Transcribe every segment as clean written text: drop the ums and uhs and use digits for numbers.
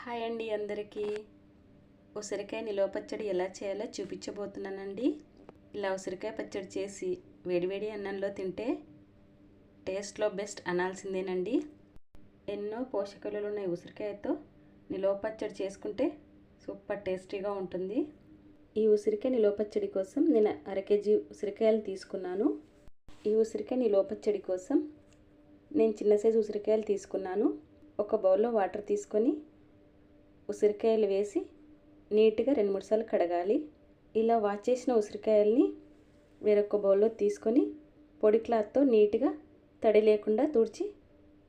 Hi అండి అందరికీ. ఉసిరికాయ నిలువ పచ్చడి ఎలా చేయాలో చూపించబోతున్నానండి. ఇలా ఉసిరికాయ పచ్చడి చేసి వేడివేడి అన్నంలో తింటే టేస్ట్లో బెస్ట్ అనాల్సిందేనండి. ఎన్నో పోషకాలు ఉన్న ఉసిరికాయతో నిలువ పచ్చడి చేసుకుంటే సూపర్ టేస్టీగా ఉంటుంది. ఈ ఉసిరికాయ నిలువ పచ్చడి కోసం నేను 1/2 కేజీ ఉసిరికాయలు తీసుకున్నాను. ఈ ఉసిరికాయ నిలువ పచ్చడి కోసం నేను చిన్న సైజు ఉసిరికాయలు తీసుకున్నాను. ఒక బౌల్లో వాటర్ తీసుకొని ఉసిరికాయలు వేసి నీట్గా 2-3 సార్లు కడగాలి. ఇలా వాష్ చేసిన ఉసిరికాయల్ని వేరొక బౌల్లో తీసుకొని పొడి క్లాత్తో నీట్గా తడి లేకుండా తుడిచి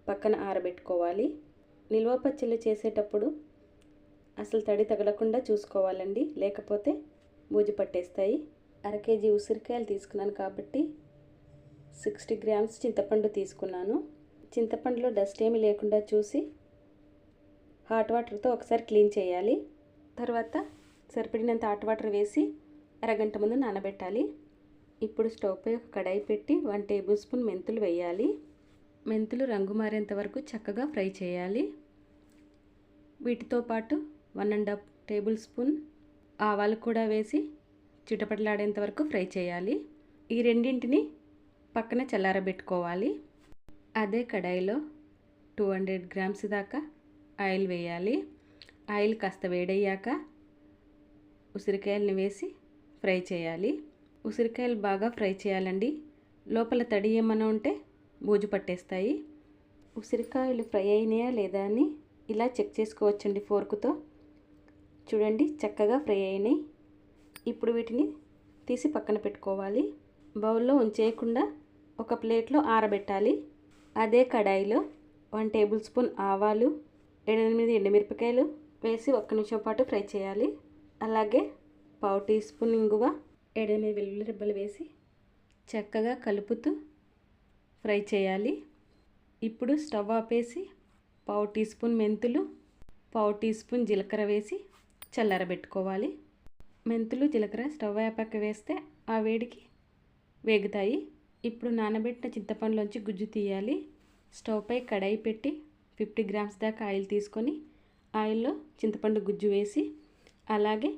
పక్కన ఆరబెట్టుకోవాలి. నిల్వ పచ్చళ్ళు చేసేటప్పుడు అసలు తడి తగలకుండా చూసుకోవాలండి, లేకపోతే బూజు పట్టేస్తాయి. 1/2 కేజీ ఉసిరికాయలు తీసుకున్నాను కాబట్టి 60 గ్రామ్స్ చింతపండు తీసుకున్నాను. చింతపండులో డస్ట్ ఏమీ లేకుండా చూసి హాట్ వాటర్తో ఒకసారి క్లీన్ చేయాలి. తర్వాత సరిపడినంత హాట్ వాటర్ వేసి అరగంట ముందు నానబెట్టాలి. ఇప్పుడు స్టవ్ పై ఒక కడాయి పెట్టి 1 టేబుల్ స్పూన్ మెంతులు వేయాలి. మెంతులు రంగు మారేంత వరకు చక్కగా ఫ్రై చేయాలి. వీటితో పాటు 1½ టేబుల్ స్పూన్ ఆవాలు కూడా వేసి చిటపటలాడేంత వరకు ఫ్రై చేయాలి. ఈ రెండింటిని పక్కన చల్లారబెట్టుకోవాలి. అదే కడాయిలో 200 గ్రామ్స్ దాకా ఆయిల్ వేయాలి. ఆయిల్ కాస్త వేడయ్యాక ఉసిరికాయలని వేసి ఫ్రై చేయాలి. ఉసిరికాయలు బాగా ఫ్రై చేయాలండి, లోపల తడి ఏమైనా ఉంటే బూజు పట్టేస్తాయి. ఉసిరికాయలు ఫ్రై అయినాయా లేదా అని ఇలా చెక్ చేసుకోవచ్చండి ఫోర్కుతో. చూడండి, చక్కగా ఫ్రై అయినాయి. ఇప్పుడు వీటిని తీసి పక్కన పెట్టుకోవాలి. బౌల్లో ఉంచేయకుండా ఒక ప్లేట్లో ఆరబెట్టాలి. అదే కడాయిలో 1 టేబుల్ స్పూన్ ఆవాలు, 7-8 ఎండుమిరపకాయలు వేసి 1 నిమిషం పాటు ఫ్రై చేయాలి. అలాగే 1/2 టీ స్పూన్ ఇంగువ, 7-8 వెల్లుల్లి రెబ్బలు వేసి చక్కగా కలుపుతూ ఫ్రై చేయాలి. ఇప్పుడు స్టవ్ ఆపేసి 1/2 టీ స్పూన్ మెంతులు, 1/2 టీ స్పూన్ జీలకర్ర వేసి చల్లారబెట్టుకోవాలి. మెంతులు జీలకర్ర స్టవ్ ఆపాక వేస్తే ఆ వేడికి వేగుతాయి. ఇప్పుడు నానబెట్టిన చింతపండులోంచి గుజ్జు తీయాలి. స్టవ్ పై కడాయి పెట్టి 50 గ్రామ్స్ దాకా ఆయిల్ తీసుకొని ఆయిల్లో చింతపండు గుజ్జు వేసి అలాగే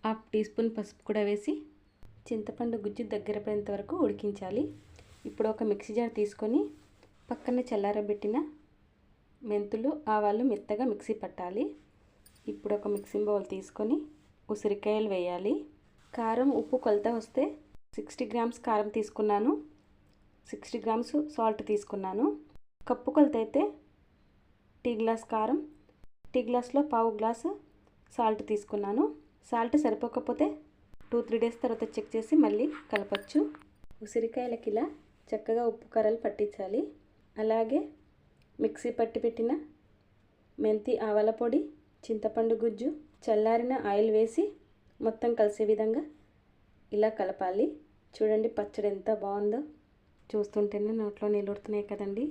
1/2 టీ స్పూన్ పసుపు కూడా వేసి చింతపండు గుజ్జు దగ్గర పడేంత వరకు ఉడికించాలి. ఇప్పుడు ఒక మిక్సీ జార్ తీసుకొని పక్కన చల్లారబెట్టిన మెంతులు ఆవాలు మెత్తగా మిక్సీ పట్టాలి. ఇప్పుడు ఒక మిక్సింగ్ బౌల్ తీసుకొని ఉసిరికాయలు వేయాలి. కారం ఉప్పు కొలత వస్తే 60 గ్రామ్స్ కారం తీసుకున్నాను, 60 గ్రామ్స్ సాల్ట్ తీసుకున్నాను. కప్పు కొలత అయితే టీ గ్లాస్ కారం, టీ గ్లాస్లో 1/2 గ్లాసు సాల్ట్ తీసుకున్నాను. సాల్ట్ సరిపోకపోతే 2-3 డేస్ తర్వాత చెక్ చేసి మళ్ళీ కలపచ్చు. ఉసిరికాయలకి ఇలా చక్కగా ఉప్పు కారాలు పట్టించాలి. అలాగే మిక్సీ పట్టి పెట్టిన మెంతి ఆవాల పొడి, చింతపండు గుజ్జు, చల్లారిన ఆయిల్ వేసి మొత్తం కలిసే విధంగా ఇలా కలపాలి. చూడండి పచ్చడి ఎంత బాగుందో, చూస్తుంటేనే నోట్లో నీళ్ళుడుతున్నాయి కదండి.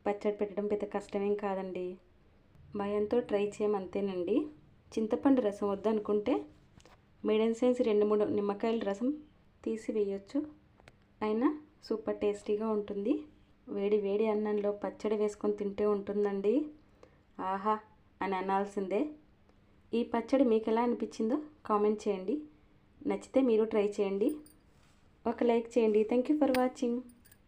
పచ్చడి పెట్టడం పెద్ద కష్టమేం కాదండి, భయంతో ట్రై చేయమంతేనండి. చింతపండు రసం వద్దనుకుంటే మీడియం సైజ్ 2-3 నిమ్మకాయల రసం తీసి వేయొచ్చు, అయినా సూపర్ టేస్టీగా ఉంటుంది. వేడి వేడి అన్నంలో పచ్చడి వేసుకొని తింటే ఉంటుందండి, ఆహా అని అనాల్సిందే. ఈ పచ్చడి మీకు ఎలా అనిపించిందో కామెంట్ చేయండి. నచ్చితే మీరు ట్రై చేయండి, ఒక లైక్ చేయండి. Thank you for watching.